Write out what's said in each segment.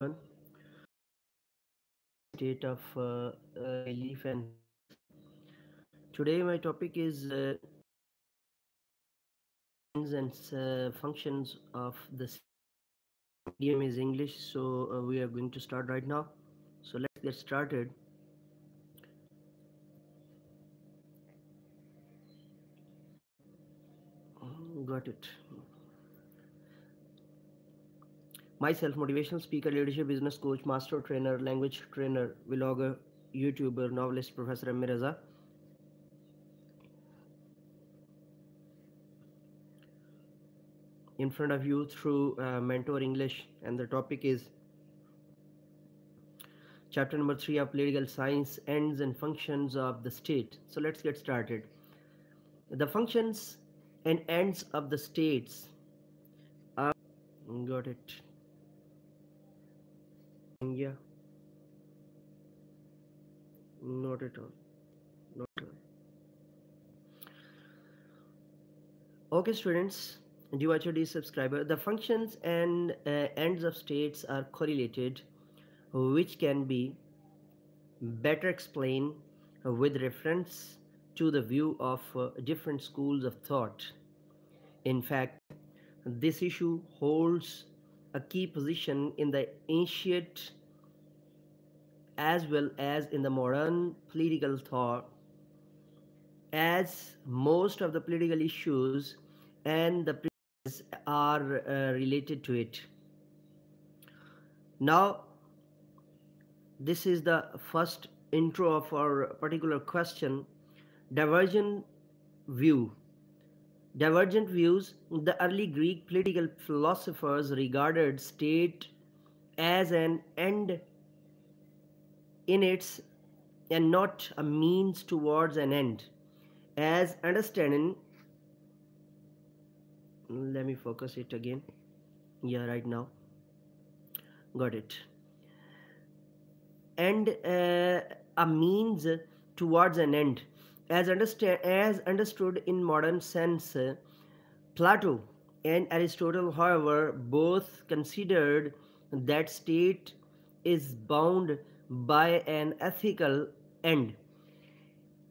One state of relief and today my topic is and functions of the medium is English. So we are going to start right now. So let's get started. Got it. Myself, motivational speaker, leadership business coach, master trainer, language trainer, vlogger, YouTuber, novelist, Professor MA Raza. In front of you through Mentor English, and the topic is chapter number 3 of political science, ends and functions of the state. So let's get started. The functions and ends of the states are got it. Yeah, not at all. Not at all. Okay, students, do watch your subscriber. The functions and ends of states are correlated, which can be better explained with reference to the view of different schools of thought. In fact, this issue holds a key position in the ancient as well as in the modern political thought, as most of the political issues and the are related to it. Now, this is the first intro of our particular question. Divergent view. Divergent views. The early Greek political philosophers regarded state as an end in its and not a means towards an end. As understanding, let me focus it again. Yeah, right now. Got it. And a means towards an end. As understood in modern sense, Plato and Aristotle, however, both considered that state is bound by an ethical end.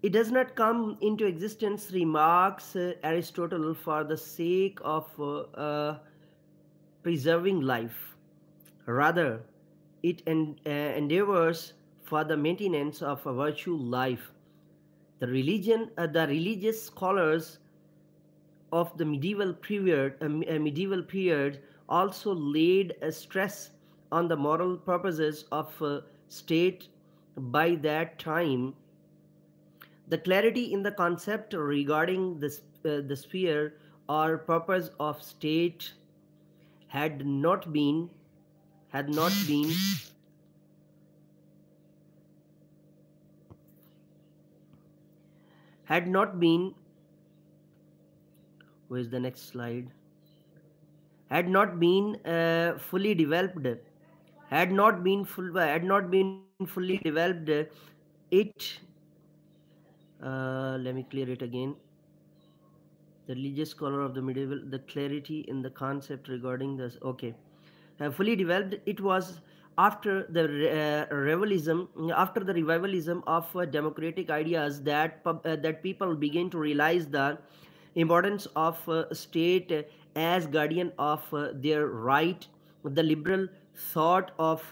It does not come into existence, remarks Aristotle, for the sake of preserving life. Rather, it endeavors for the maintenance of a virtue life. The religious scholars of the medieval period also laid a stress on the moral purposes of state. By that time, the clarity in the concept regarding the sphere or purpose of state had not been had not been had not been where's the next slide had not been fully developed had not been fully developed. It let me clear it again. The religious scholar of the medieval, the clarity in the concept regarding this, okay, fully developed. It was after the revivalism of democratic ideas that that people begin to realize the importance of state as guardian of their right. The liberal thought of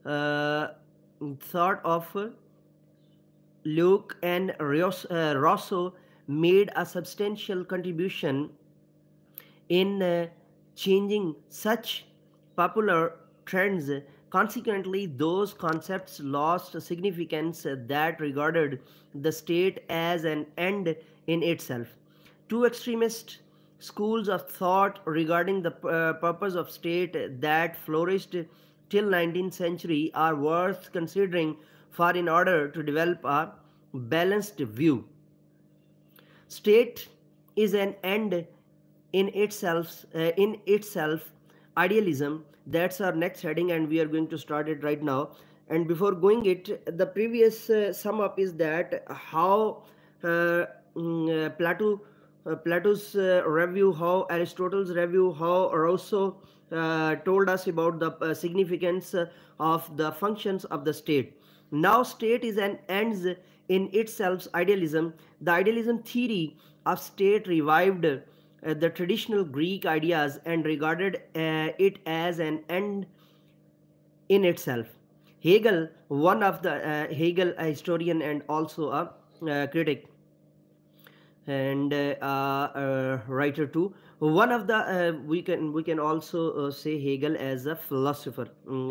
uh, Luke and Rosso made a substantial contribution in changing such popular trends. Consequently, those concepts lost significance that regarded the state as an end in itself. Two extremist schools of thought regarding the purpose of state that flourished till 19th century are worth considering for in order to develop a balanced view. State is an end in itself. Idealism. That's our next heading, and we are going to start it right now. And before going it, the previous sum up is that how Plato Plato's review, how Aristotle's review, how Rousseau told us about the significance of the functions of the state. Now, state is an ends in itself idealism. The idealism theory of state revived the traditional Greek ideas and regarded it as an end in itself. Hegel, one of the Hegel, a historian and also a critic, and writer too. One of the we can also say Hegel as a philosopher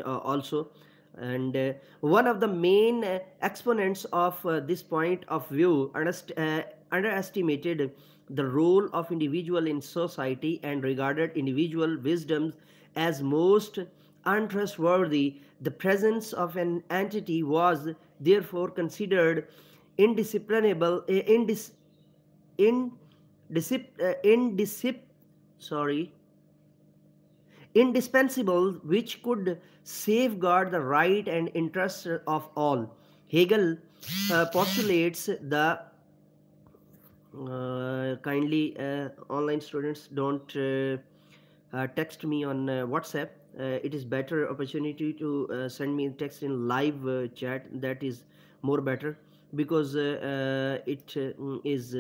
also, and one of the main exponents of this point of view underestimated the role of individual in society and regarded individual wisdoms as most untrustworthy. The presence of an entity was therefore considered indisciplinable, indisip, indisip, sorry, indispensable, which could safeguard the right and interests of all. Hegel postulates the kindly online students don't text me on WhatsApp. It is better opportunity to send me text in live chat. That is more better because it is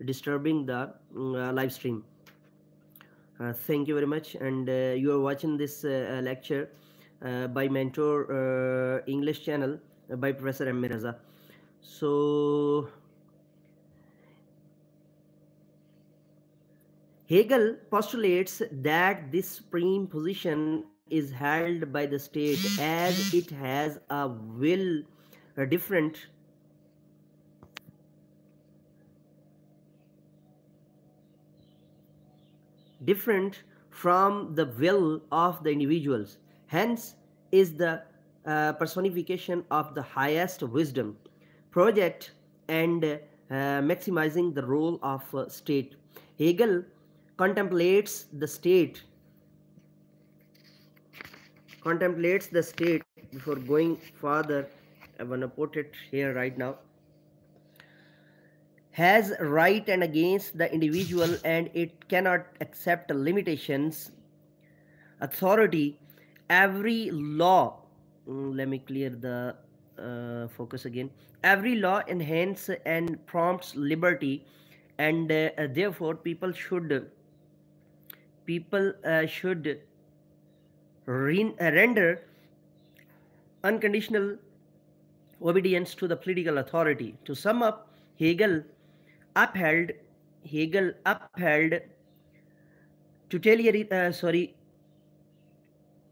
disturbing the live stream. Thank you very much, and you are watching this lecture by Mentor English channel by Professor MA Raza. So Hegel postulates that this supreme position is held by the state as it has a will different from the will of the individuals. Hence, is the personification of the highest wisdom, project and maximizing the role of state. Hegel contemplates the state before going further. I want to put it here right now, has right and against the individual, and it cannot accept limitations. Authority, every law, let me clear the focus again. Every law enhances and prompts liberty, and therefore people should render unconditional obedience to the political authority. To sum up, upheld upheld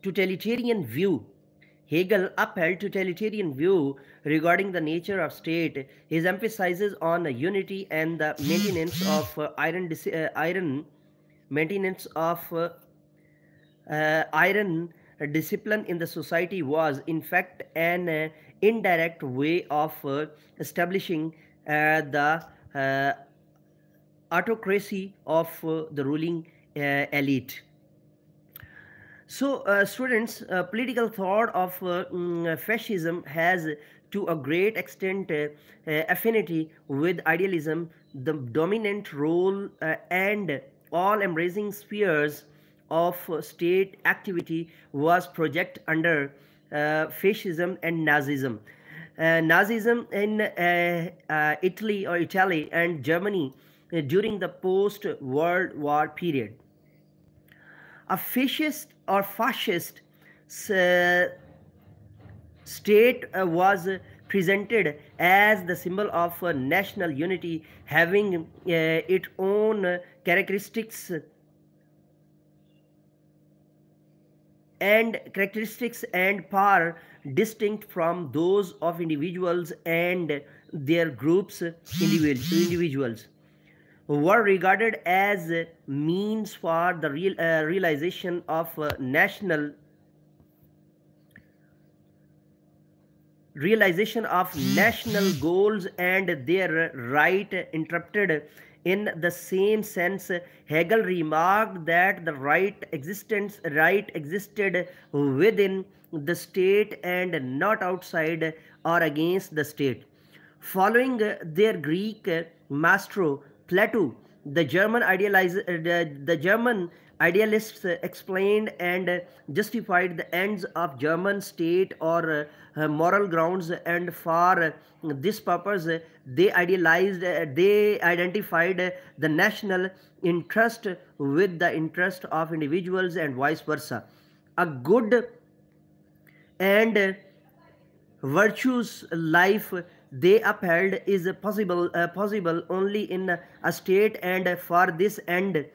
totalitarian view. Hegel upheld totalitarian view regarding the nature of state. His emphasis on unity and the maintenance of iron discipline in the society was in fact an indirect way of establishing the autocracy of the ruling elite. So, students, political thought of fascism has to a great extent affinity with idealism. The dominant role and all embracing spheres of state activity was project under fascism and Nazism. Nazism in Italy and Germany during the post-World War period. A fascist state was presented as the symbol of national unity, having its own characteristics and power distinct from those of individuals, and their groups individuals were regarded as means for the realization of national goals, and their right interpreted in the same sense. Hegel remarked that the right existed within the state and not outside or against the state. Following their Greek maestro Plato, The German idealists explained and justified the ends of German state or moral grounds, and for this purpose, they identified the national interest with the interest of individuals and vice versa. A good and virtuous life they upheld is possible only in a state, and for this end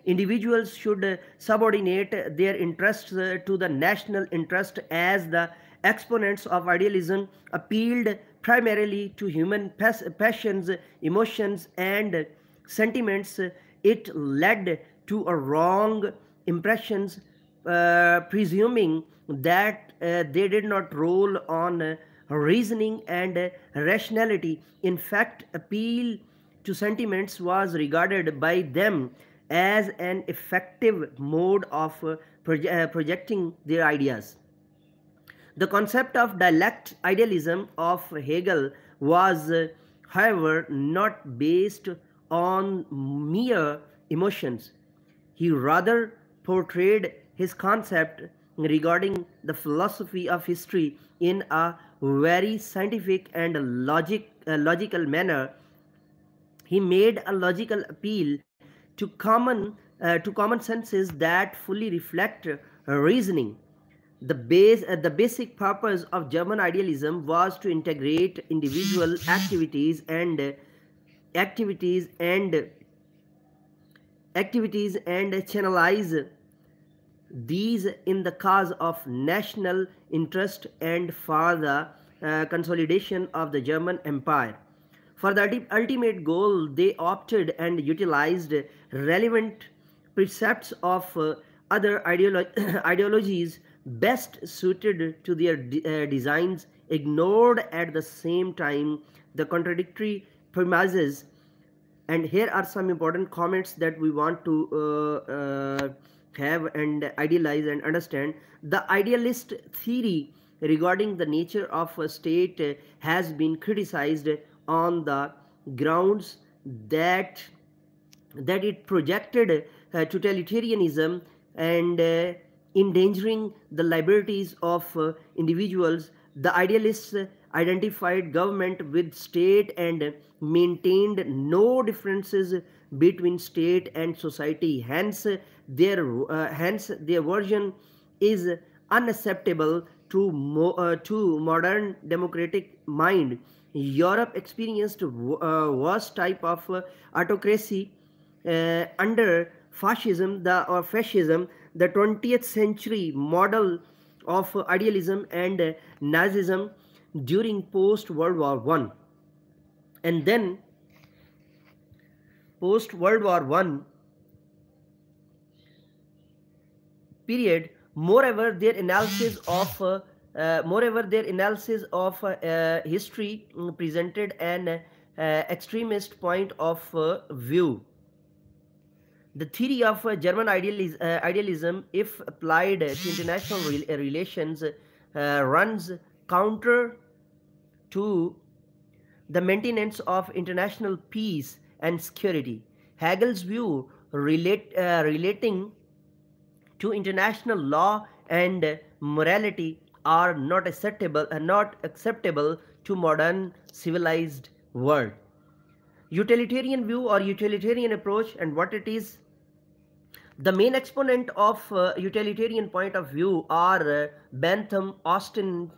individuals should subordinate their interests to the national interest. As the exponents of idealism appealed primarily to human passions, emotions, and sentiments, it led to a wrong impressions, presuming that they did not roll on reasoning and rationality. In fact, appeal to sentiments was regarded by them as an effective mode of projecting their ideas. The concept of dialect idealism of Hegel was, however, not based on mere emotions. He rather portrayed his concept regarding the philosophy of history in a very scientific and logical manner. He made a logical appeal to common senses that fully reflect reasoning. The basic purpose of German idealism was to integrate individual activities and channelize these in the cause of national interest and for the consolidation of the German Empire. For the ultimate goal, they opted and utilized relevant precepts of other ideologies best suited to their designs, ignored at the same time the contradictory premises. And here are some important comments that we want to have and idealize and understand. The idealist theory regarding the nature of a state has been criticized on the grounds that it projected totalitarianism and endangering the liberties of individuals. The idealists identified government with state and maintained no differences between state and society. Hence their version is unacceptable to modern democratic mind. Europe experienced worst type of autocracy under fascism. The 20th century model of idealism and Nazism during post World War One, and then post World War One period. Moreover, their analysis of history presented an extremist point of view. The theory of German idealism, if applied to international relations, runs counter to the maintenance of international peace and security. Hegel's view relating to international law and morality are not acceptable to modern civilized world. Utilitarian view or utilitarian approach, and what it is. The main exponent of utilitarian point of view are Bentham, Austin,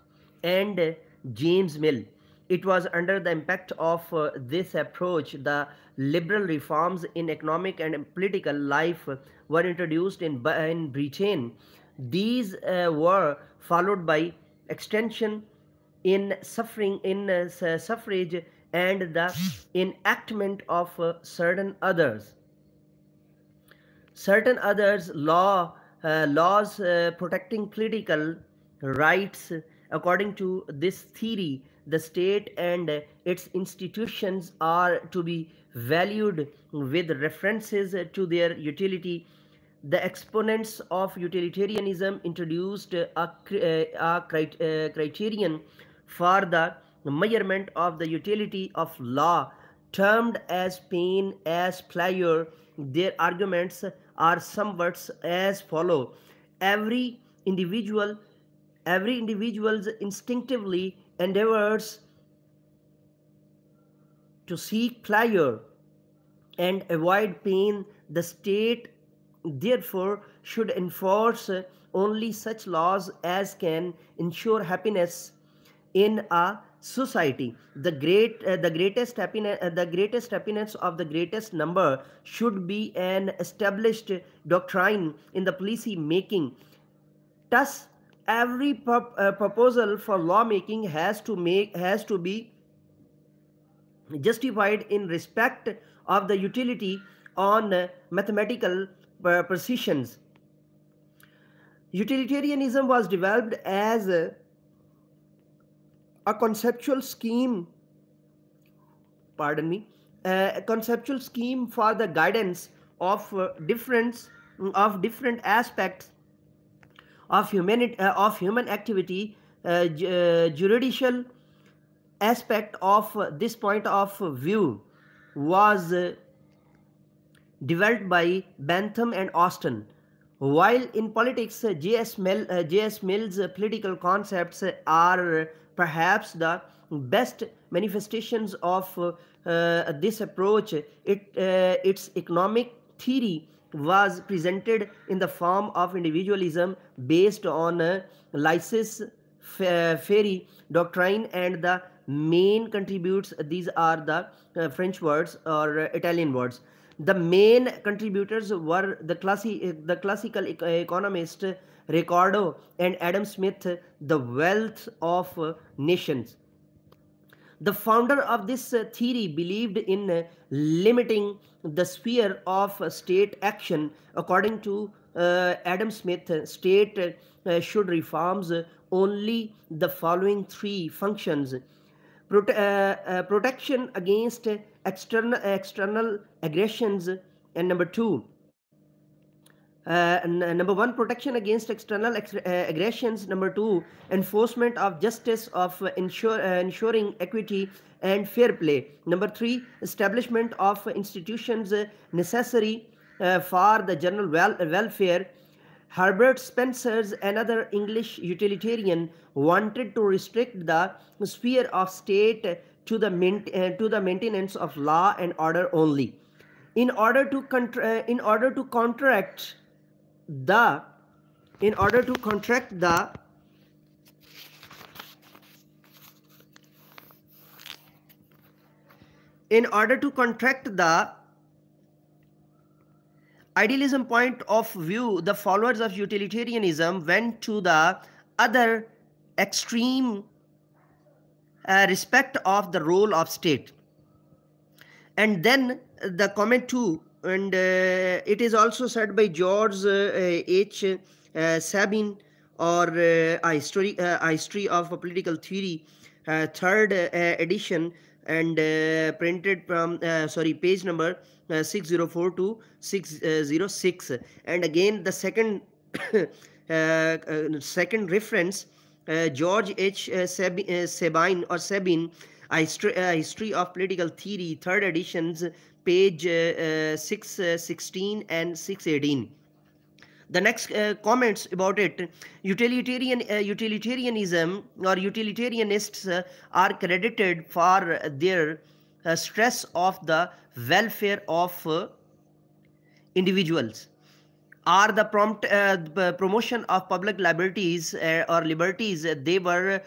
and James Mill. It was under the impact of this approach the liberal reforms in economic and political life were introduced in Britain. These were followed by extension in suffrage and the enactment of certain others laws protecting political rights. According to this theory, the state and its institutions are to be valued with references to their utility. The exponents of utilitarianism introduced a criterion for the measurement of the utility of law termed as pain, as pleasure. Their arguments are somewhat as follow. Every individual, every individual instinctively endeavors to seek pleasure and avoid pain. The state, therefore, should enforce only such laws as can ensure happiness in a society. The greatest happiness of the greatest number should be an established doctrine in the policy making. Thus, every proposal for lawmaking has to be justified in respect of the utility on mathematical precisions. Utilitarianism was developed as a conceptual scheme, pardon me, a conceptual scheme for the guidance of different aspects of human activity. Juridical aspect of this point of view was developed by Bentham and Austin. While in politics, J.S. Mill's political concepts are perhaps the best manifestations of this approach. Its economic theory was presented in the form of individualism based on laissez-faire doctrine, and the main contributes, these are the French words or Italian words. The main contributors were the classical economist Ricardo and Adam Smith, The Wealth of Nations. The founder of this theory believed in limiting the sphere of state action. According to Adam Smith, state should reforms only the following three functions: protection against external aggressions, and number one, protection against external aggressions. Number two, enforcement of justice, of ensuring equity and fair play. Number three, establishment of institutions necessary for the general welfare. Herbert Spencer, another English utilitarian, wanted to restrict the sphere of state to the maintenance of law and order only. In order to contract the in order to contract the in order to contract the idealism point of view, the followers of utilitarianism went to the other extreme respect of the role of state. And then the comment too, and it is also said by George H. Sabin, or a history of a political theory, third edition, and printed from page number 604 to 606. And again the second second reference, George H. Sabine or Sabin, a history of political theory, third editions, page 616 and 618. The next comments about it: utilitarianism or utilitarianists are credited for their stress of the welfare of individuals, or the promotion of public liberties or liberties. They were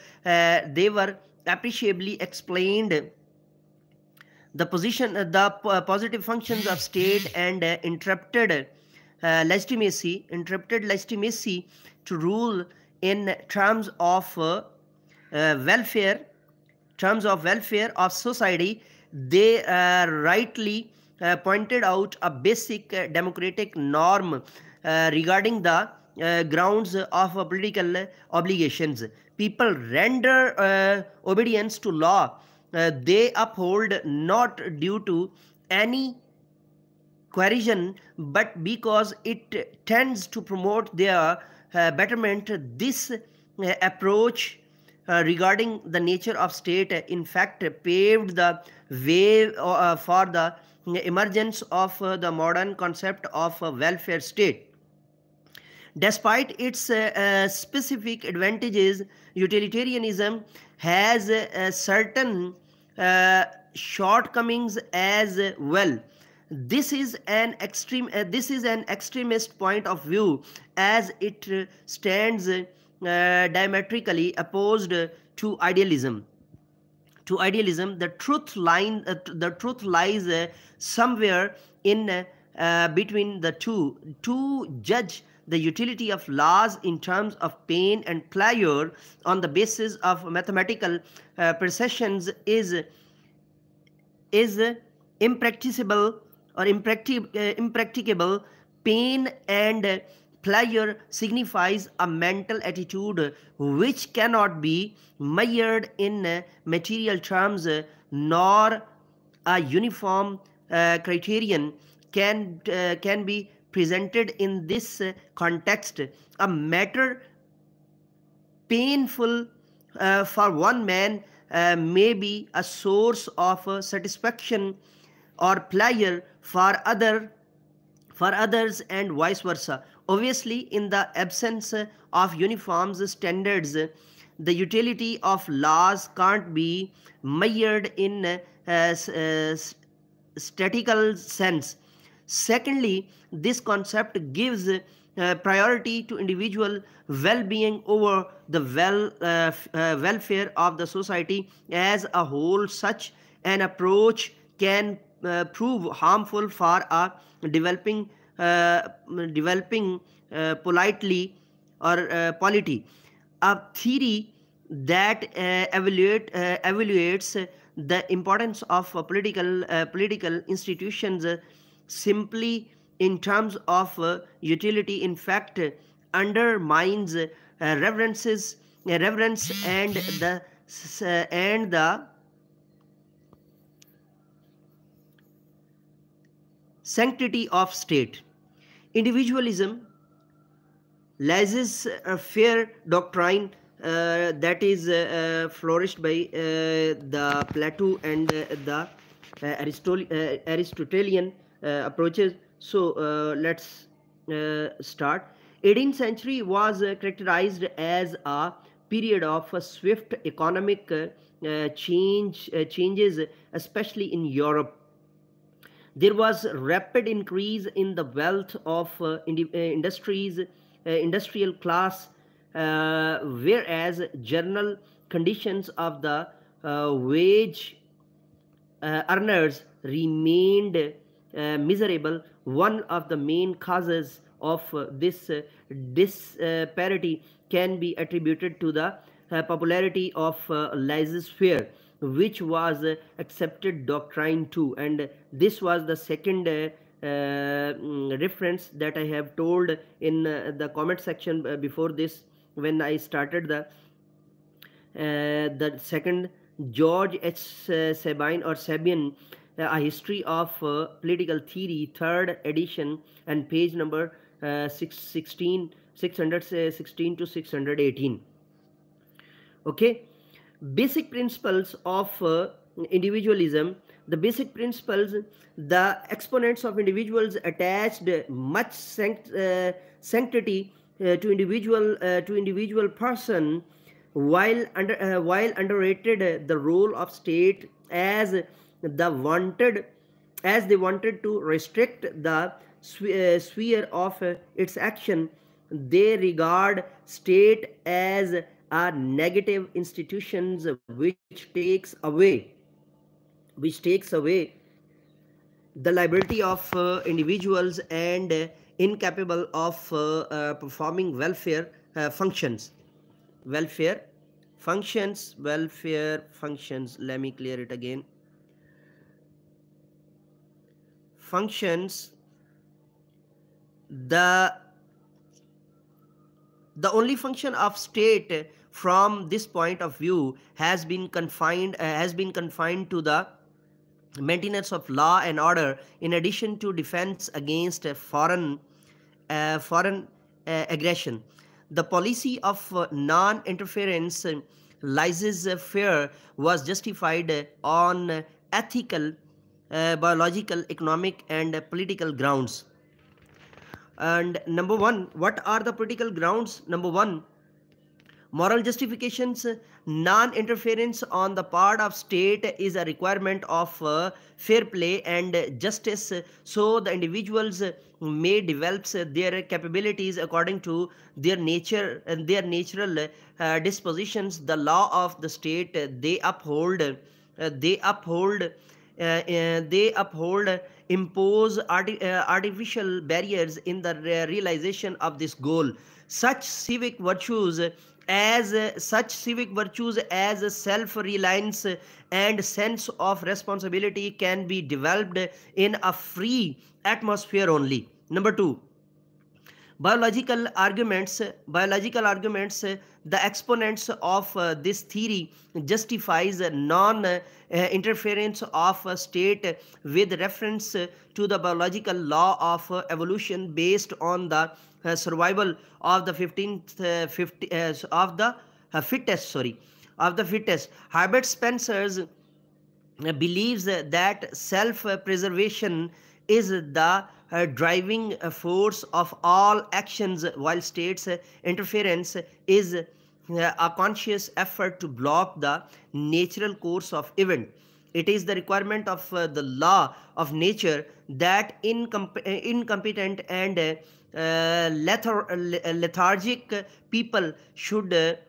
appreciably explained the positive functions of state, and interrupted legitimacy to rule in terms of welfare of society. They rightly pointed out a basic democratic norm regarding the grounds of political obligations. People render obedience to law they uphold not due to any coercion, but because it tends to promote their betterment. This approach regarding the nature of state, in fact, paved the way for the emergence of the modern concept of a welfare state. Despite its specific advantages, utilitarianism has certain uh, shortcomings as well. This is an extremist point of view, as it stands diametrically opposed to idealism. The truth lies somewhere in between the two. To judge the utility of laws in terms of pain and pleasure on the basis of mathematical precisions is impracticable or impracticable. Pain and pleasure signifies a mental attitude which cannot be measured in material terms, nor a uniform criterion can be presented in this context. A matter painful for one man may be a source of satisfaction or pleasure for others, and vice versa. Obviously, in the absence of uniform standards, the utility of laws can't be measured in statistical sense. Secondly, this concept gives priority to individual well-being over the welfare of the society as a whole. Such an approach can prove harmful for a developing developing politely or polity. A theory that evaluates the importance of political institutions simply in terms of utility, in fact, undermines reverence and the sanctity of state. Individualism laissez-faire doctrine that is flourished by the Plato and the Aristotelian approaches. So let's start. 18th century was characterized as a period of swift economic changes, especially in Europe. There was rapid increase in the wealth of industrial class, whereas general conditions of the wage earners remained miserable. One of the main causes of this disparity can be attributed to the popularity of laissez-faire, which was accepted doctrine too. And this was the second reference that I have told in the comment section before this, when I started the second George H. Sabine, A History of Political Theory, third edition, and page number 616 to 618. Okay. Basic principles of individualism. The basic principles: the exponents of individuals attached much sanctity to individual person, while underrated the role of state as they wanted to restrict the sphere of its action. They regard state as a negative institutions which takes away the liberty of individuals and incapable of performing welfare functions. Welfare functions. Let me clear it again. Functions. The only function of state from this point of view has been confined to the maintenance of law and order, in addition to defense against foreign aggression. The policy of non-interference laissez-faire was justified on ethical, biological, economic, and political grounds. And number one, what are the political grounds? Number one, moral justifications. Non-interference on the part of state is a requirement of fair play and justice, so the individuals may develop their capabilities according to their nature and their natural dispositions. The law of the state, they uphold impose artificial barriers in the realization of this goal. Such civic virtues as self-reliance and sense of responsibility can be developed in a free atmosphere only. Number two, biological arguments. The exponents of this theory justifies non interference of state with reference to the biological law of evolution based on the survival of the 15th 50 of the fittest sorry of the fittest. Herbert Spencer's believes that self preservation is the driving force of all actions, while states interference is a conscious effort to block the natural course of event. It is the requirement of the law of nature that incompetent and lethargic people should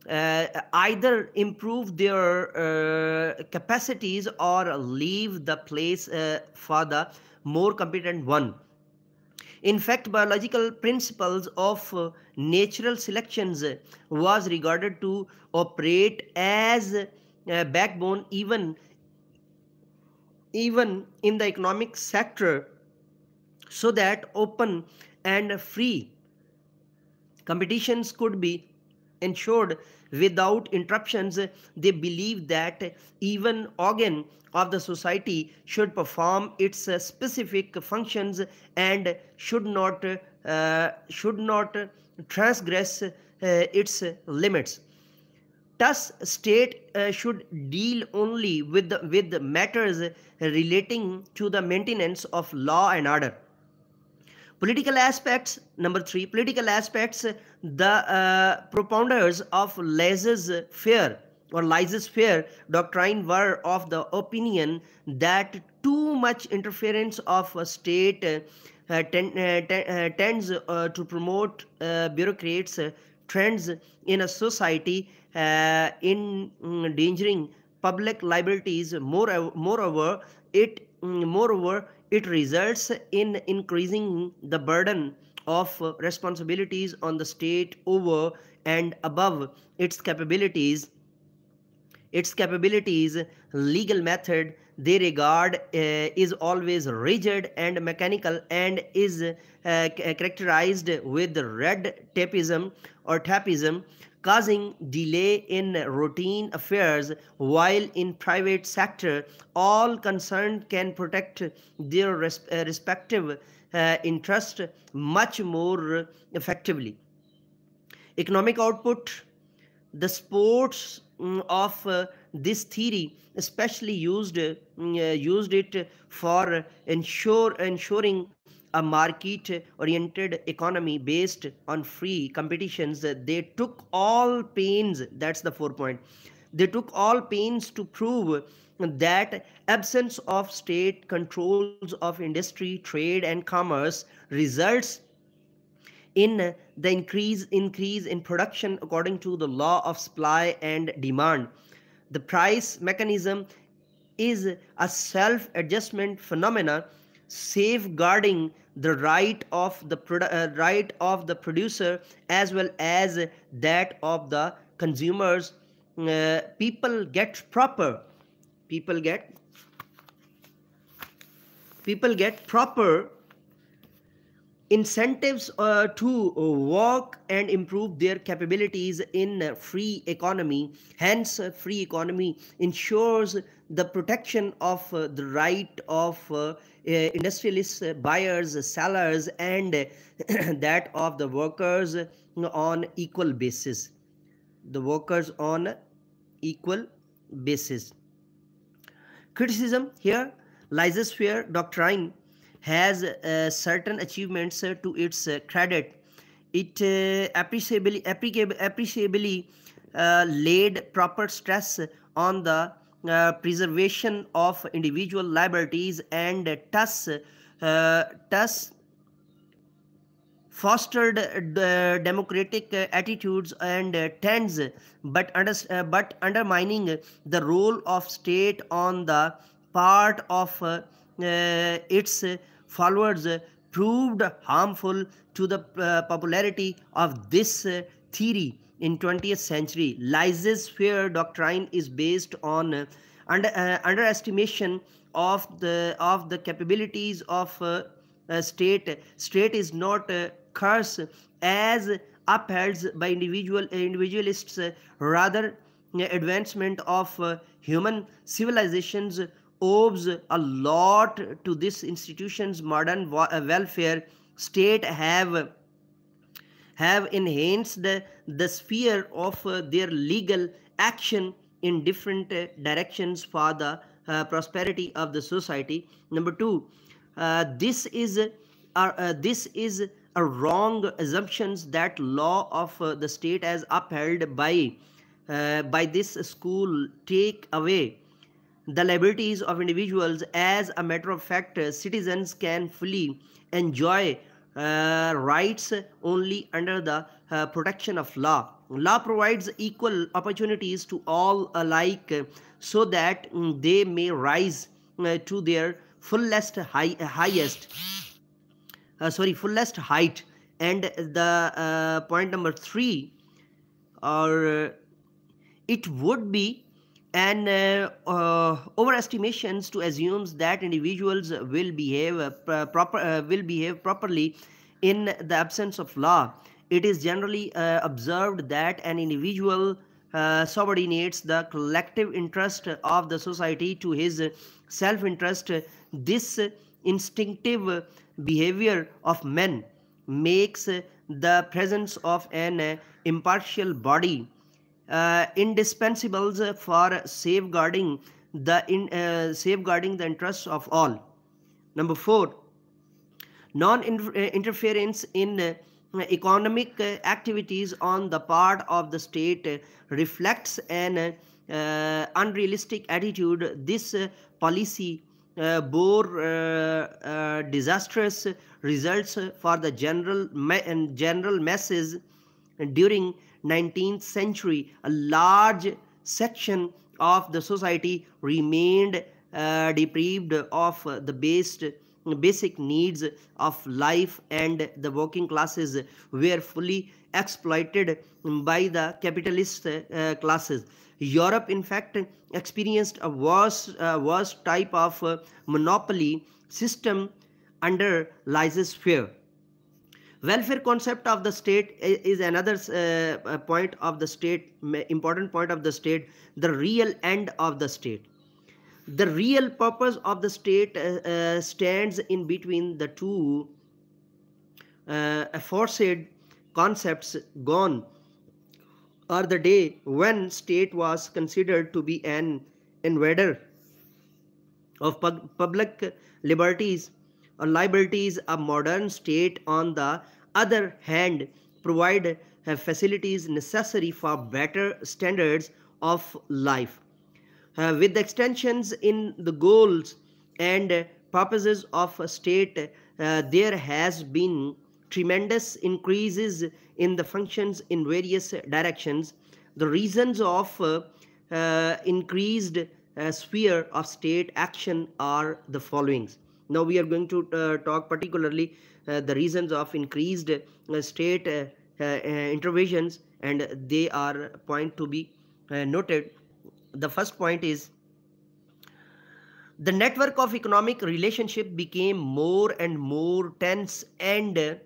either improve their capacities or leave the place for the more competent one. In fact, biological principles of natural selections was regarded to operate as a backbone even in the economic sector, so that open and free competitions could be ensured without interruptions. They believe that even organ of the society should perform its specific functions and should not transgress its limits. Thus, state should deal only with the matters relating to the maintenance of law and order. Political aspects. Number three, political aspects. The propounders of laissez-faire doctrine were of the opinion that too much interference of a state tends to promote bureaucrats trends in a society, in endangering public liberties. Moreover, it results in increasing the burden of responsibilities on the state over and above its capabilities. Legal method they regard is always rigid and mechanical, and is characterized with red tapeism, causing delay in routine affairs, while in private sector all concerned can protect their respective interest much more effectively. Economic output. The sports of this theory especially used it for ensuring a market oriented economy based on free competitions. They took all pains, that's the 4 point, they took all pains to prove that absence of state controls of industry, trade, and commerce results in the increase in production according to the law of supply and demand. The price mechanism is a self-adjustment phenomena, safeguarding the right of the producer as well as that of the consumers. People get proper incentives to work and improve their capabilities in free economy. Hence, free economy ensures the protection of the right of industrialists, buyers, sellers, and that of the workers on equal basis. The workers on equal basis. Criticism here, laissez-faire doctrine has certain achievements to its credit. It appreciably laid proper stress on the preservation of individual liberties and thus fostered democratic attitudes and trends, but undermining the role of state on the part of its followers proved harmful to the popularity of this theory in 20th century. Laissez-faire doctrine is based on underestimation of the capabilities of state is not curse as upheld by individualists, rather advancement of human civilizations owes a lot to this institution's modern welfare state have enhanced the sphere of their legal action in different directions for the prosperity of the society. Number two, this is a wrong assumptions that law of the state as upheld by this school take away the liberties of individuals. As a matter of fact, citizens can fully enjoy rights only under the protection of law. Law provides equal opportunities to all alike so that they may rise to their fullest height. And the point number 3, or it would be an overestimations to assume that individuals will behave properly in the absence of law. It is generally observed that an individual subordinates the collective interest of the society to his self-interest. This instinctive behavior of men makes the presence of an impartial body indispensable for safeguarding the interests of all. Number 4, non-interference in economic activities on the part of the state reflects an unrealistic attitude. This policy bore disastrous results for the general masses. During 19th century, a large section of the society remained deprived of the basic needs of life, and the working classes were fully exploited by the capitalist classes. Europe, in fact, experienced a worse type of monopoly system under laissez-faire. Welfare concept of the state is another point of the state, important point of the state, the real end of the state. The real purpose of the state stands in between the two aforesaid concepts. Gone are the day when state was considered to be an invader of public liberties or liabilities. A modern state, on the other hand, provide facilities necessary for better standards of life. With the extensions in the goals and purposes of a state, there has been tremendous increases in the functions in various directions. The reasons of increased sphere of state action are the following. Now we are going to talk particularly the reasons of increased state interventions, and they are point to be noted. The first point is the network of economic relationship became more and more tense and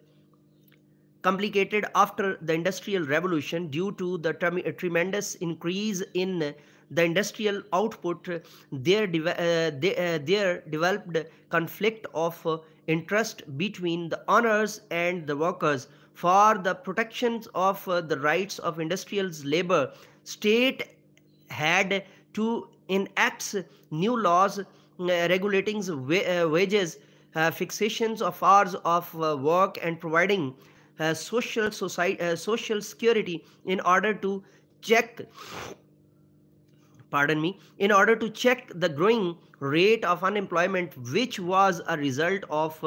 complicated after the Industrial Revolution due to the tremendous increase in the industrial output. There developed conflict of interest between the owners and the workers. For the protections of the rights of industrials labor, state had to enact new laws regulating wages, fixations of hours of work, and providing social security in order to check in order to check the growing rate of unemployment, which was a result of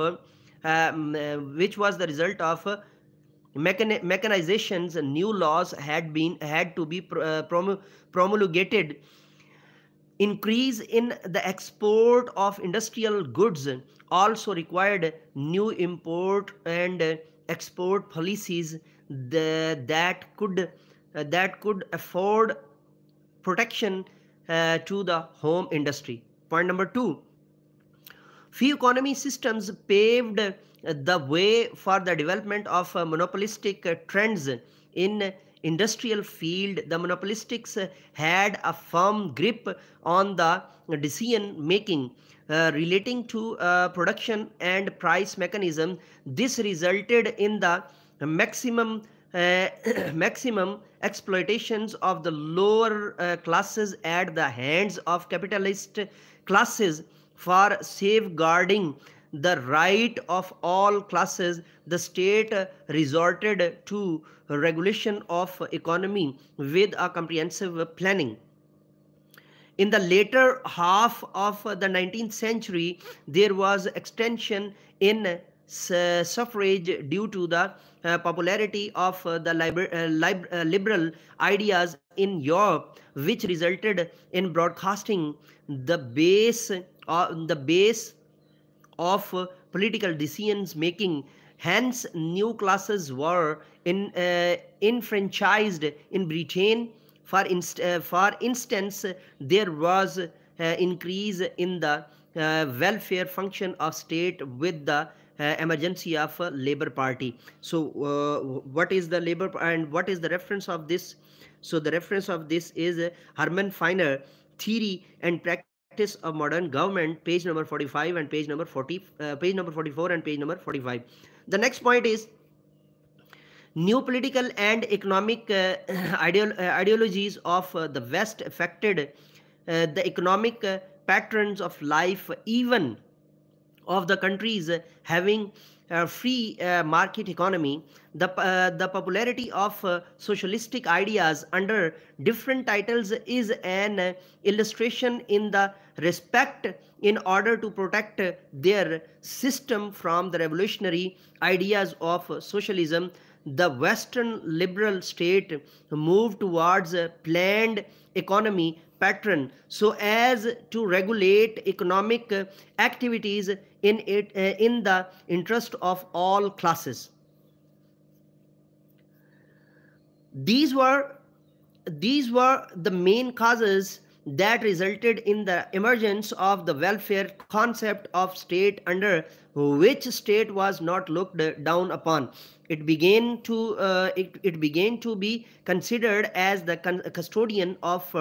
mechanizations. New laws had to be promulgated. Increase in the export of industrial goods also required new import and export policies that could afford protection to the home industry. Point number 2, few economy systems paved the way for the development of monopolistic trends in industrial field. The monopolistics had a firm grip on the decision making relating to production and price mechanism. This resulted in the maximum maximum exploitations of the lower classes at the hands of capitalist classes. For safeguarding the right of all classes, the state resorted to regulation of economy with a comprehensive planning. In the later half of the 19th century, there was extension in suffrage due to the popularity of the liberal ideas in Europe, which resulted in broadcasting the base of political decisions making. Hence, new classes were enfranchised in Britain. For instance, there was increase in the welfare function of state with the emergency of Labour Party. So, what is the Labour and what is the reference of this? So, the reference of this is Herman Feiner, Theory and Practice of Modern Government, page number 45 and page number 44 and page number 45. The next point is new political and economic ideologies of the West affected the economic patterns of life, even of the countries having a free market economy. The popularity of socialistic ideas under different titles is an illustration in the respect. In order to protect their system from the revolutionary ideas of socialism, the Western liberal state moved towards a planned economy pattern so as to regulate economic activities in the interest of all classes. These were the main causes that resulted in the emergence of the welfare concept of state, under which state was not looked down upon. It began to be considered as the custodian of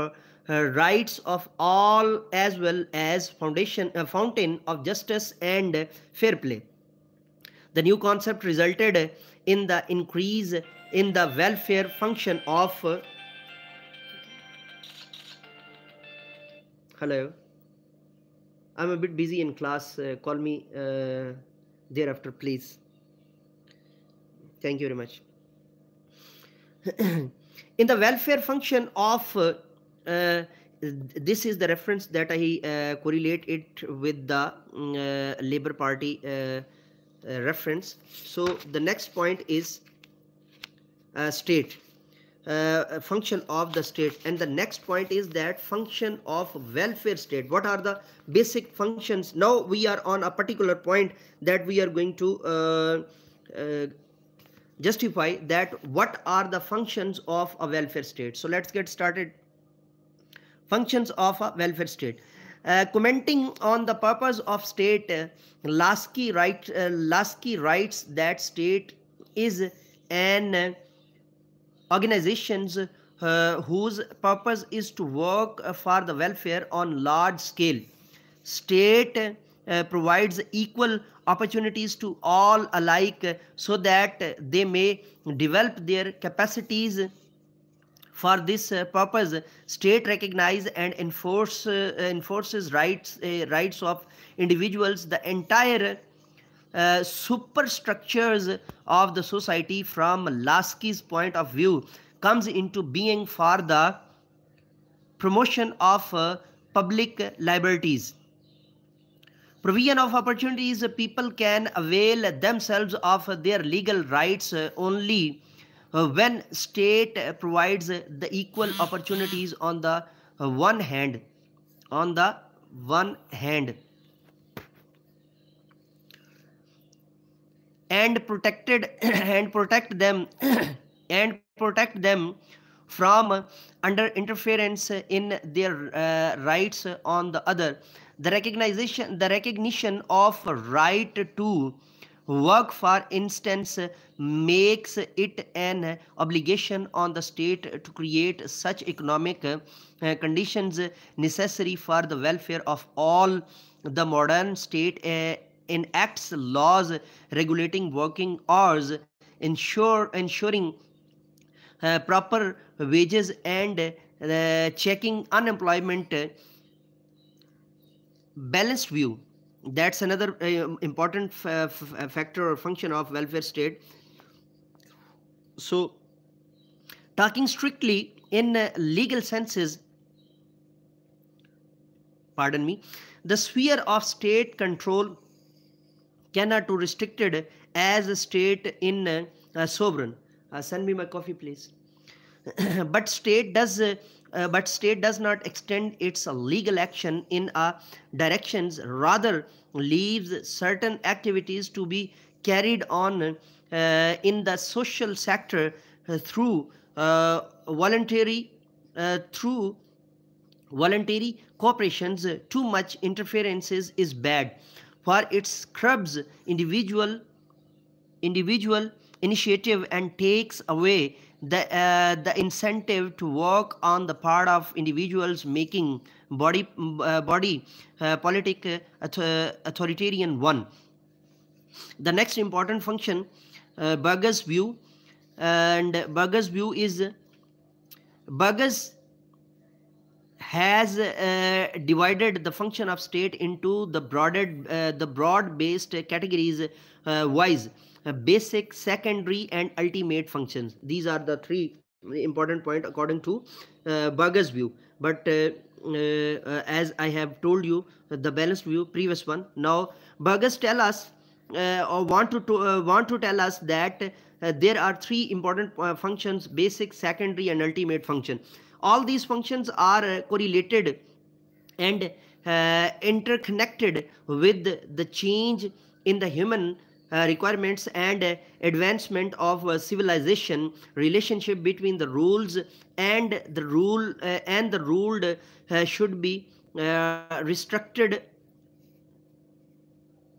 rights of all, as well as fountain of justice and fair play. The new concept resulted in the increase in the welfare function of hello, I'm a bit busy in class. Call me thereafter, please. Thank you very much. In the welfare function of this is the reference that I correlate it with the Labour Party reference. So the next point is state. Function of the state, and the next point is that function of welfare state. What are the basic functions? Now we are on a particular point that we are going to justify that what are the functions of a welfare state. So let's get started. Functions of a welfare state. Commenting on the purpose of state, Lasky writes that state is an organizations whose purpose is to work for the welfare on large scale. State provides equal opportunities to all alike so that they may develop their capacities For this purpose, state recognize and enforces rights of individuals. The entire superstructures of the society from Lasky's point of view comes into being for the promotion of public liberties. Provision of opportunities, people can avail themselves of their legal rights only when state provides the equal opportunities on the one hand on the one hand and protected and protect them and protect them from under interference in their rights on the other. The recognition of right to work, for instance, makes it an obligation on the state to create such economic conditions necessary for the welfare of all. The modern state enacts laws regulating working hours, ensuring proper wages and checking unemployment. Balanced view, that's another important factor or function of welfare state. So talking strictly in legal senses, pardon me, the sphere of state control cannot be restricted as a state in sovereign. Send me my coffee, please. but state does but state does not extend its legal action in a directions, rather leaves certain activities to be carried on in the social sector through through voluntary cooperations. Too much interferences is bad, for it scrubs individual initiative and takes away the incentive to work on the part of individuals, making body politic authoritarian one. The next important function, Burger's view, and Burger's view is Burger's has divided the function of state into the broad-based categories wise: basic, secondary, and ultimate functions. These are the three important points according to Burger's view. But as I have told you, the balanced view, previous one. Now Burgers tell us or want to tell us that there are three important functions: basic, secondary, and ultimate function. All these functions are correlated and interconnected with the change in the human requirements and advancement of civilization. Relationship between the rules and the ruled should be restricted.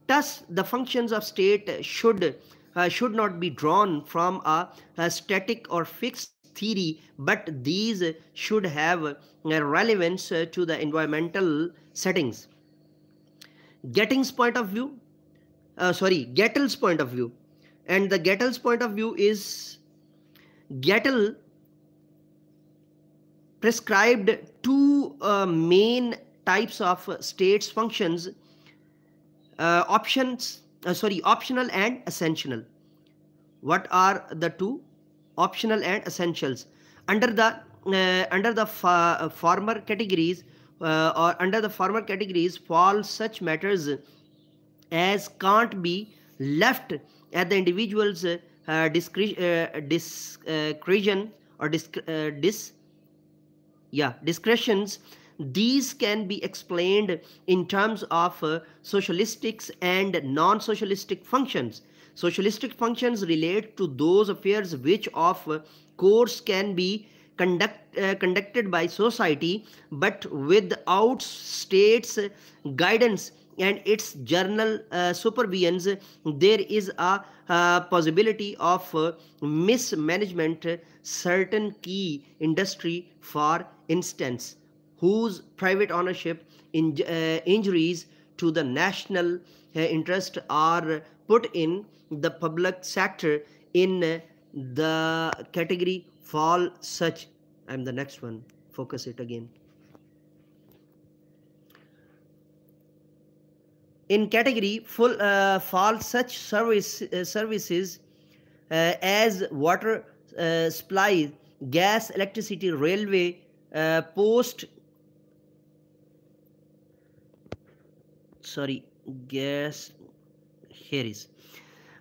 Thus, the functions of state should not be drawn from a static or fixed theory, but these should have relevance to the environmental settings. Getting's point of view, Gettel's point of view, and the Gettel's point of view is Gettel prescribed two main types of states functions: optional and essential. What are the two? Optional and essentials. Under the former categories fall such matters as can't be left at the individual's discretion or discretions. These can be explained in terms of socialistics and non-socialistic functions. Socialistic functions relate to those affairs which of course can be conducted by society, but without states guidance and its general supervision, there is a possibility of mismanagement. Certain key industry, for instance, whose private ownership injuries to the national interest are put in the public sector, in the category fall such. I'm the next one. Focus it again. In category fall such services as water supply, gas, electricity, railway, post sorry gas here is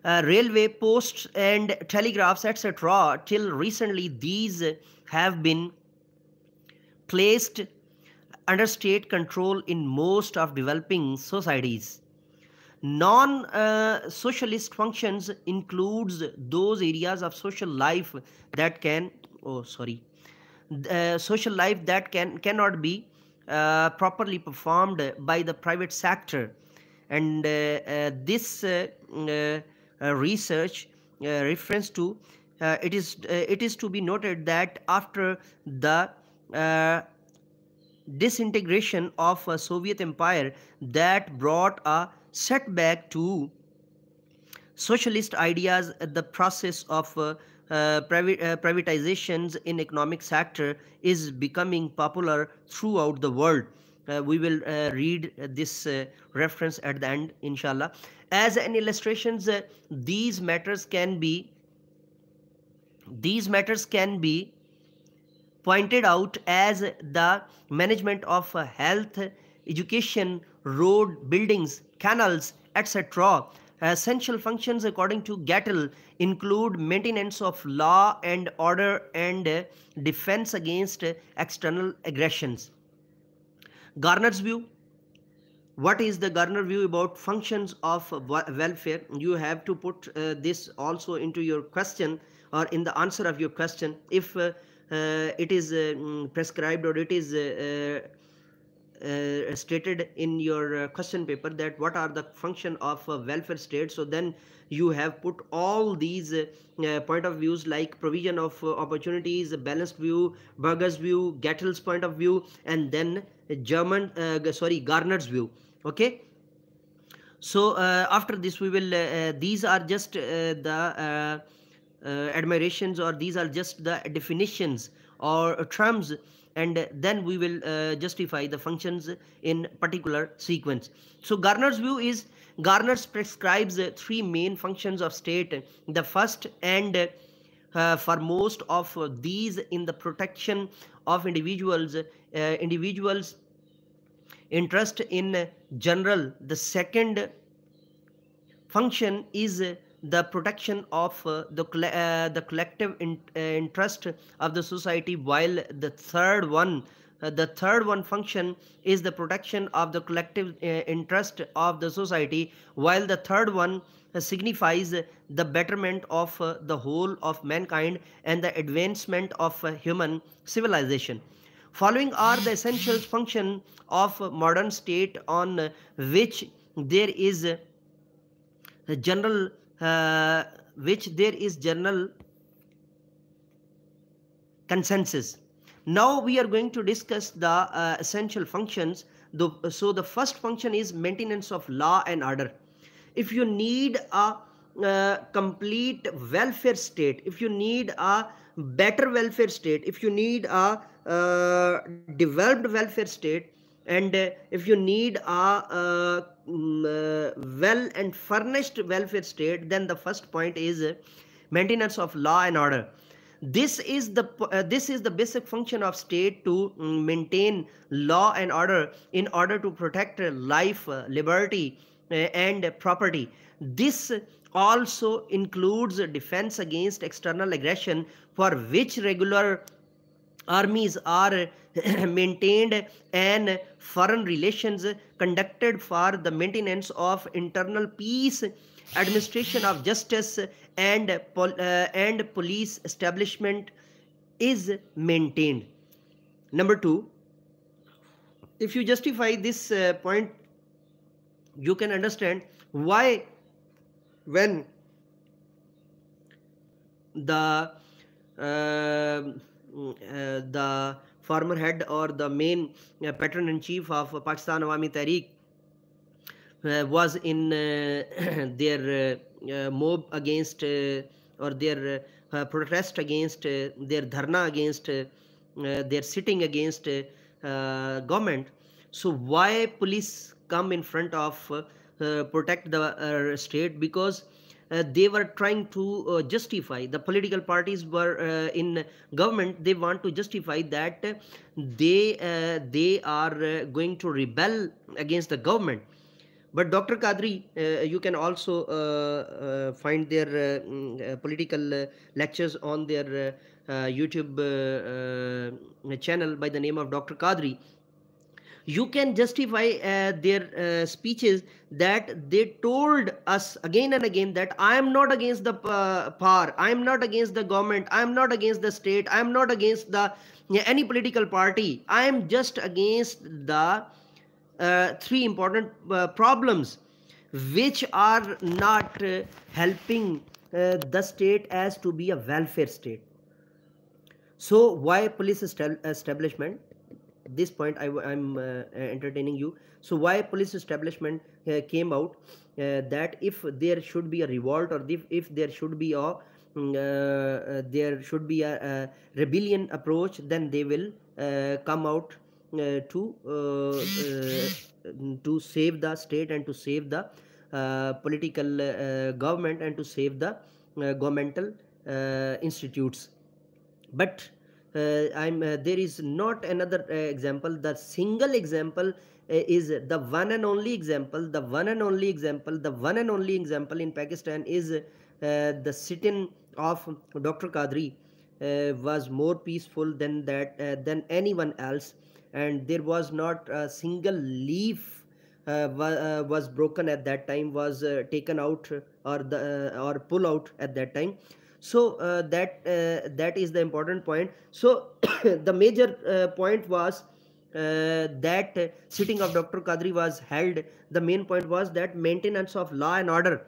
railway, posts and telegraphs, etc. Till recently these have been placed under state control in most of developing societies. Non-socialist functions includes those areas of social life that can social life that cannot be properly performed by the private sector, and this research reference to it is to be noted that after the disintegration of a Soviet empire that brought a setback to socialist ideas, the process of privatizations in economic sector is becoming popular throughout the world. We will read this reference at the end, inshallah. As an illustrations, these matters can be pointed out as the management of health, education, road, buildings, canals, etc. Essential functions according to Gattel include maintenance of law and order and defense against external aggressions. Garner's view. What is the Garner view about functions of welfare? You have to put this also into your question or in the answer of your question. If it is prescribed or it is stated in your question paper that what are the function of a welfare state, so then you have put all these point of views like provision of opportunities, balanced view, Berger's view, Gattel's point of view, and then Garner's view. Okay, so after this we will these are just the admirations, or these are just the definitions or terms, and then we will justify the functions in particular sequence. So Garner's view is, Garner's prescribes three main functions of state. The first and foremost of these in the protection of individuals interest in general. The second function is the protection of the collective interest of the society, while the third one function is the protection of the collective interest of the society, while the third one signifies the betterment of the whole of mankind and the advancement of human civilization. Following are the essential function of modern state on which there is general consensus. Now we are going to discuss the essential functions. So the first function is maintenance of law and order. If you need a complete welfare state, if you need a better welfare state, if you need a developed welfare state, and if you need a well and furnished welfare state, then the first point is maintenance of law and order. This is the basic function of state, to maintain law and order in order to protect life, liberty, and property. This also includes defense against external aggression, for which regular armies are maintained and foreign relations conducted for the maintenance of internal peace, administration of justice, and police establishment is maintained. Number two, if you justify this point, you can understand why when the former head or the main patron in chief of Pakistan Awami Tehreek was in their mob against or their protest against their dharna against they're sitting against government. So why police come in front of protect the state? Because they were trying to justify, the political parties were in government, they want to justify that they are going to rebel against the government. But Dr. Kadri, you can also find their political lectures on their YouTube channel by the name of Dr. Kadri. You can justify their speeches that they told us again and again that I am not against the power, I am not against the government, I am not against the state, I am not against the any political party, I am just against the three important problems which are not helping the state as to be a welfare state. So why police establishment? This point I'm entertaining you. So why police establishment came out that if there should be a revolt, or if there should be a a rebellion approach, then they will come out to save the state and to save the political government and to save the governmental institutes. But there is not another example. The single example is the one and only example. The one and only example. The one and only example in Pakistan is the sit-in of Dr. Kadri was more peaceful than anyone else, and there was not a single leaf was broken at that time, was taken out or pull out at that time. So that is the important point. So the major point was that sitting of Dr. Kadri was held. The main point was that maintenance of law and order,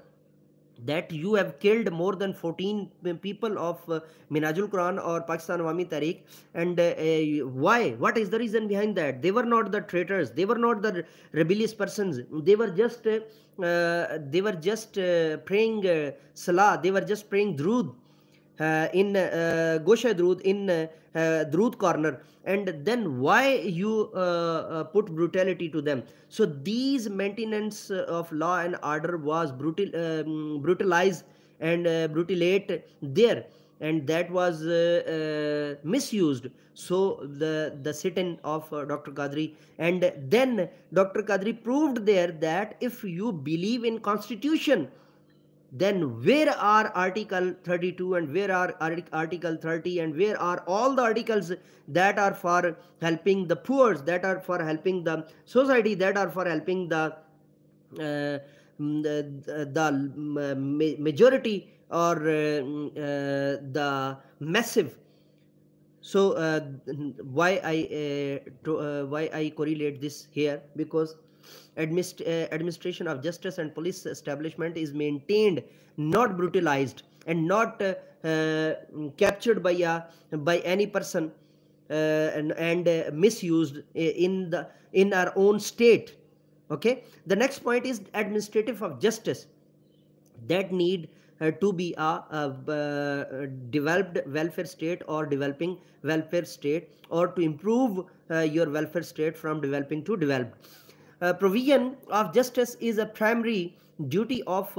that you have killed more than 14 people of Minajul Quran or Pakistan Awami Tariq, and why? What is the reason behind that? They were not the traitors, they were not the rebellious persons, they were just praying Salah, they were just praying Drood in Gosha Drood in Drood corner, and then why you put brutality to them? So these maintenance of law and order was brutalized and brutalate there, and that was misused. So the sit-in of Dr. Kadri, and then Dr. Kadri proved there that if you believe in constitution, then where are Article 32 and where are Article 30 and where are all the articles that are for helping the poor, that are for helping the society, that are for helping the majority or the massive? So why I correlate this here? Because administration of justice and police establishment is maintained, not brutalized, and not captured by any person and misused in our own state. Okay, the next point is administrative of justice, that need to be a developed welfare state or developing welfare state, or to improve your welfare state from developing to developed. Provision of justice is a primary duty of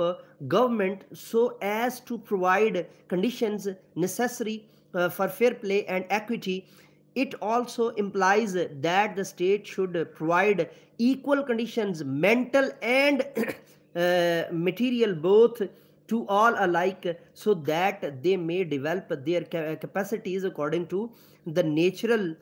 government, so as to provide conditions necessary for fair play and equity. It also implies that the state should provide equal conditions, mental and material, both to all alike, so that they may develop their capacities according to the natural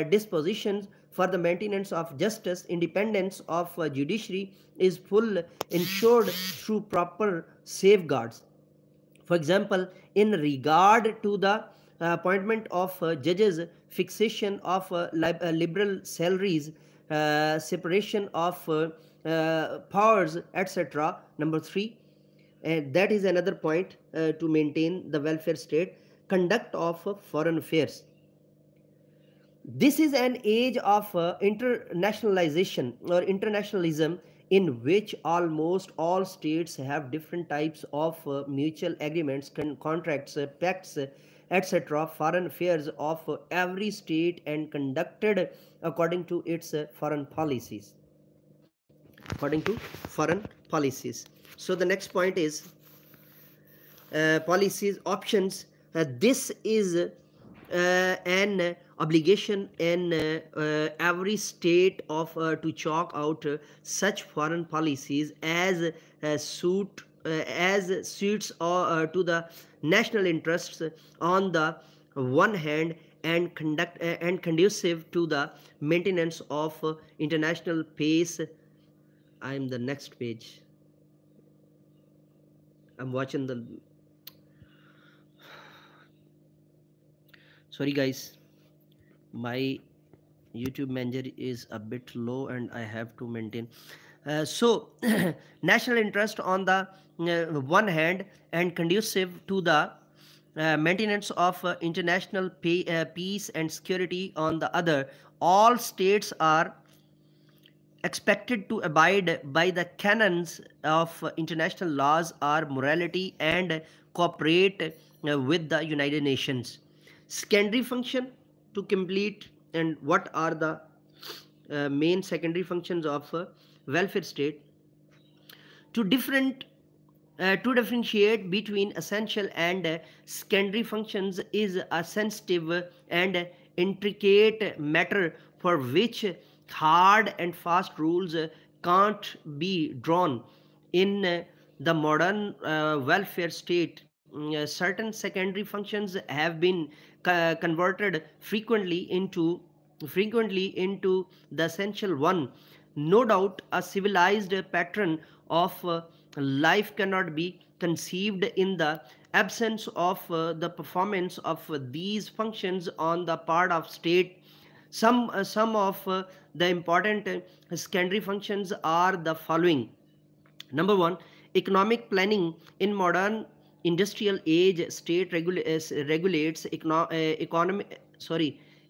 dispositions. For the maintenance of justice, independence of judiciary is full ensured through proper safeguards. For example, in regard to the appointment of judges, fixation of liberal salaries, separation of powers, etc. Number 3, and that is another point to maintain the welfare state. Conduct of foreign affairs. This is an age of internationalization or internationalism, in which almost all states have different types of mutual agreements, contracts, pacts, etc. foreign affairs of every state and conducted according to its foreign policies. According to foreign policies. So the next point is policies options. This is an obligation in every state of to chalk out such foreign policies as suits to the national interests on the one hand, and conduct and conducive to the maintenance of international peace. I am the next page. I'm watching the. Sorry, guys. My YouTube manager is a bit low, and I have to maintain. So, national interest on the one hand, and conducive to the maintenance of international peace and security on the other. All states are expected to abide by the canons of international laws or morality and cooperate with the United Nations. Secondary function to complete, and what are the main secondary functions of welfare state? To different to differentiate between essential and secondary functions is a sensitive and intricate matter for which hard and fast rules can't be drawn. In the modern welfare state, certain secondary functions have been converted frequently into the essential one. No doubt, a civilized pattern of life cannot be conceived in the absence of the performance of these functions on the part of state. Some of the important secondary functions are the following. Number one, economic planning. In modern industrial age, state regulates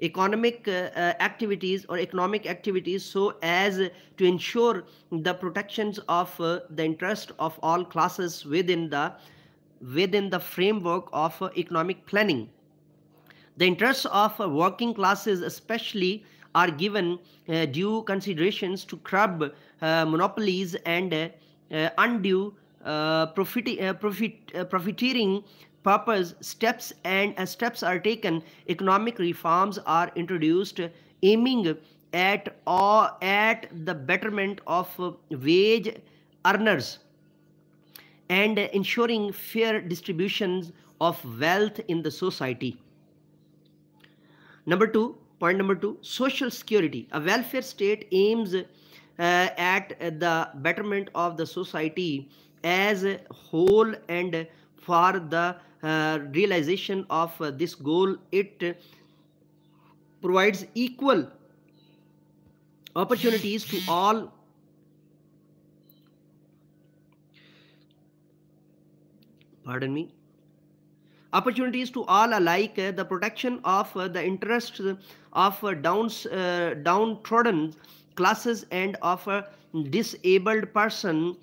economic activities or economic activities so as to ensure the protections of the interest of all classes within the framework of economic planning. The interests of working classes especially are given due considerations to curb monopolies and undue profiteering purpose. Steps are taken. Economic reforms are introduced aiming at the betterment of wage earners and ensuring fair distributions of wealth in the society. Point number two, social security. A welfare state aims at the betterment of the society as a whole, and for the realization of this goal, it provides equal opportunities to all. Pardon me. Opportunities to all alike, the protection of the interests of downtrodden classes and of a disabled person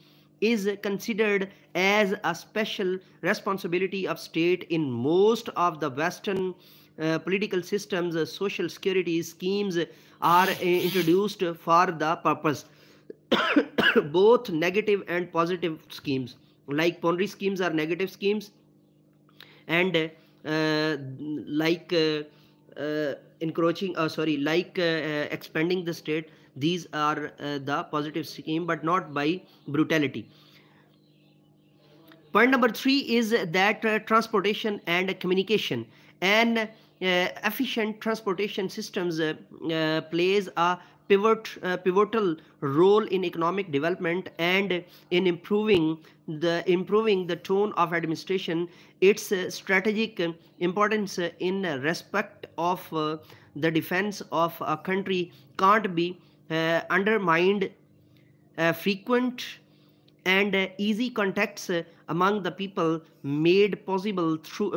is considered as a special responsibility of state. In most of the Western political systems, social security schemes are introduced for the purpose. Both negative and positive schemes, like Ponzi schemes, are negative schemes, and like expanding the state, these are the positive scheme, but not by brutality. Point number three is that transportation and communication. And efficient transportation systems plays a pivotal role in economic development and in improving the tone of administration. Its strategic importance in respect of the defense of a country can't be undermined. Frequent and easy contacts among the people made possible through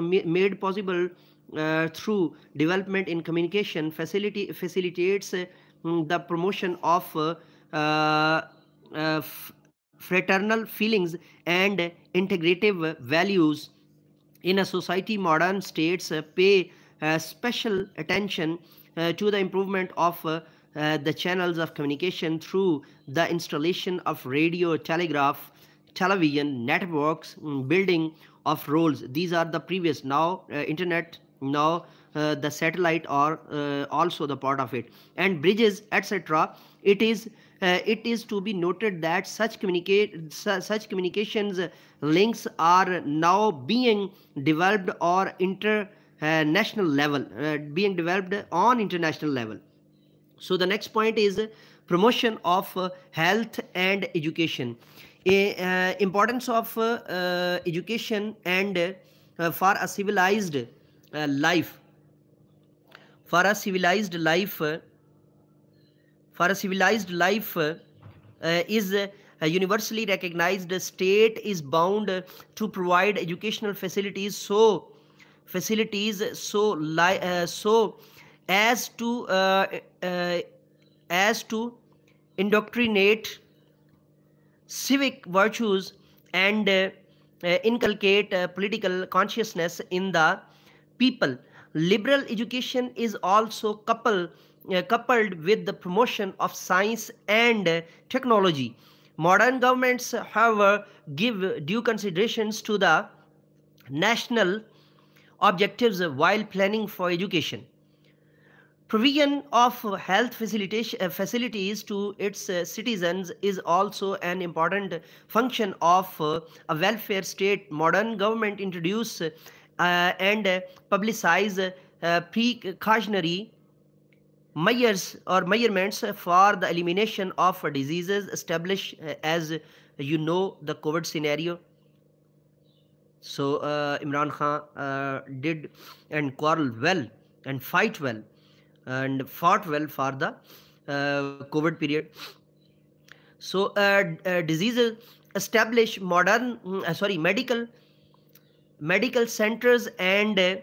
development in communication facilitates the promotion of fraternal feelings and integrative values. In a society, modern states pay special attention to the improvement of the channels of communication through the installation of radio, telegraph, television networks, building of roads. These are the previous. Now internet, now the satellite are also the part of it, and bridges, etc. It is to be noted that such communications links are now being developed or international level, being developed on international level. So the next point is promotion of health and education. Importance of education and for a civilized life. For a civilized life, is a universally recognized. State is bound to provide educational facilities so uh, as to indoctrinate civic virtues and inculcate political consciousness in the people. Liberal education is also coupled with the promotion of science and technology. Modern governments, however, give due considerations to the national objectives while planning for education. Provision of health facilities to its citizens is also an important function of a welfare state. Modern government introduce and publicize precautionary measures or measurements for the elimination of diseases. Establish, as you know, the COVID scenario. So Imran Khan did and quarrel well and fight well and fought well for the COVID period. So diseases, establish medical centers and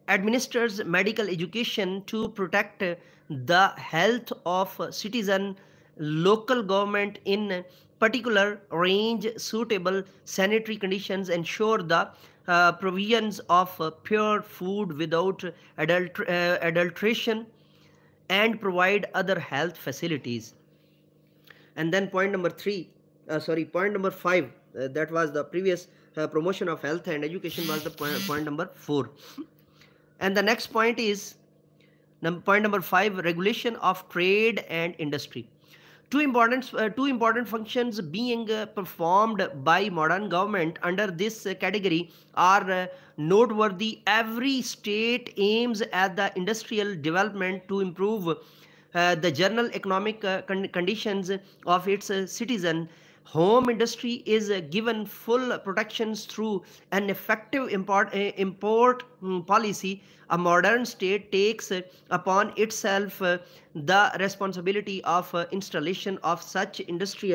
administers medical education to protect the health of citizen. Local government in particular range suitable sanitary conditions, ensure the provisions of pure food without adulteration, and provide other health facilities. And then point number 5, that was the previous promotion of health and education, was the point number 4. And the next point is point number 5, regulation of trade and industry. Two important functions being performed by modern government under this category are noteworthy. Every state aims at the industrial development to improve the general economic conditions of its citizen. Home industry is given full protections through an effective import policy. A modern state takes upon itself the responsibility of installation of such industry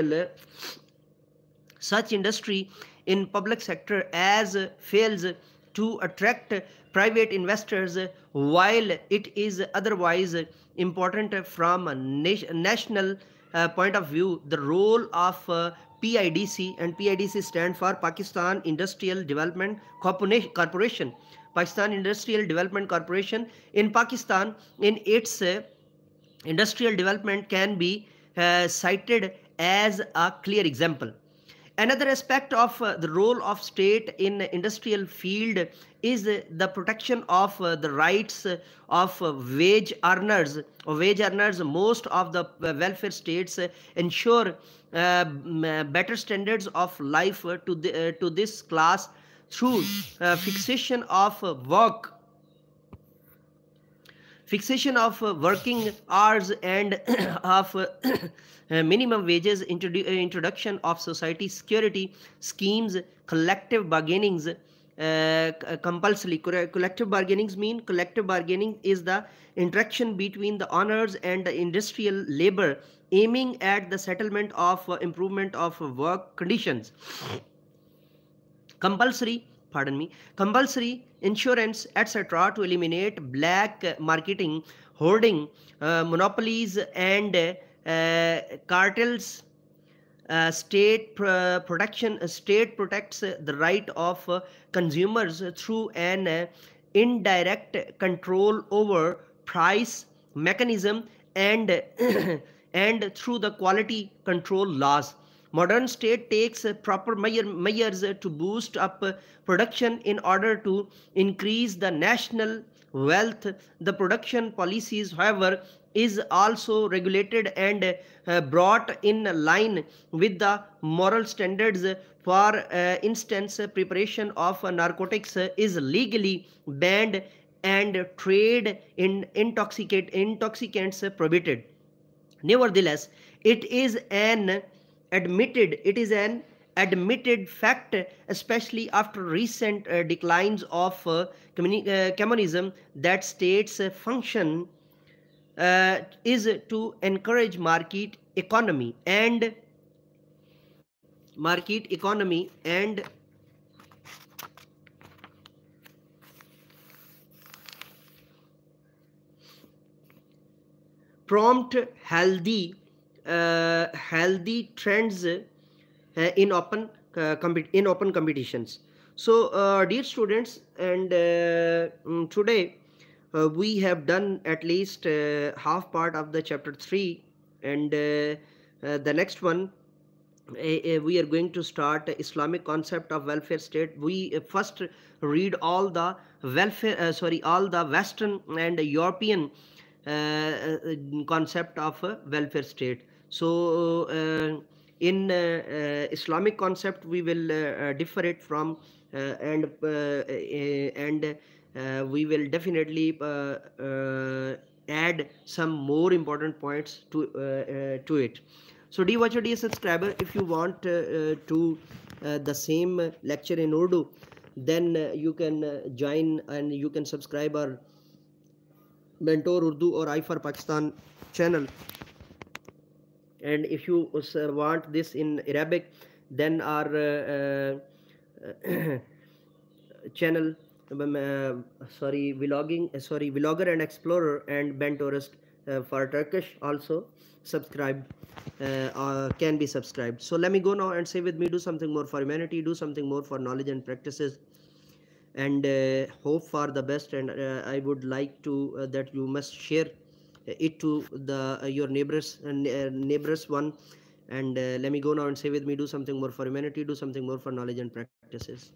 in public sector as fails to attract private investors, while it is otherwise important from a national point of view. The role of PIDC, and PIDC stand for Pakistan Industrial Development Corporation. Pakistan Industrial Development Corporation in Pakistan, in its industrial development, can be cited as a clear example. Another aspect of the role of state in industrial field is the protection of the rights of wage earners. Most of the welfare states ensure better standards of life to this class through fixation of working hours and of minimum wages, introduction of society security schemes, collective bargainings, compulsory. Collective bargaining is the interaction between the owners and the industrial labor, aiming at the settlement of improvement of work conditions. Compulsory insurance, etc., to eliminate black marketing, hoarding, monopolies, and cartels. state protects the right of consumers through an indirect control over price mechanism and and through the quality control laws. Modern state takes proper measures to boost up production in order to increase the national wealth. The production policies, however, is also regulated and brought in line with the moral standards. For instance, preparation of narcotics is legally banned and trade in intoxicants prohibited. Nevertheless, it is an admitted fact, especially after recent declines of communism, that states function is to encourage market economy and prompt healthy trends in open competitions. So dear students, and today we have done at least half part of the chapter 3, and the next one we are going to start Islamic concept of welfare state. We first read all the all the Western and European concept of a welfare state. So in Islamic concept, we will differ it from and we will definitely add some more important points to it. So dear watcher, dear subscriber, if you want to the same lecture in Urdu, then you can join and you can subscribe our Mentor Urdu or I for Pakistan channel. And if you want this in Arabic, then our channel vlogger and explorer and Ben Tourist for Turkish also subscribe can be subscribed. So let me go now and say with me, do something more for humanity, do something more for knowledge and practices, and hope for the best. And I would like to that you must share it to the your neighbors one. And let me go now and say with me, do something more for humanity, do something more for knowledge and practices.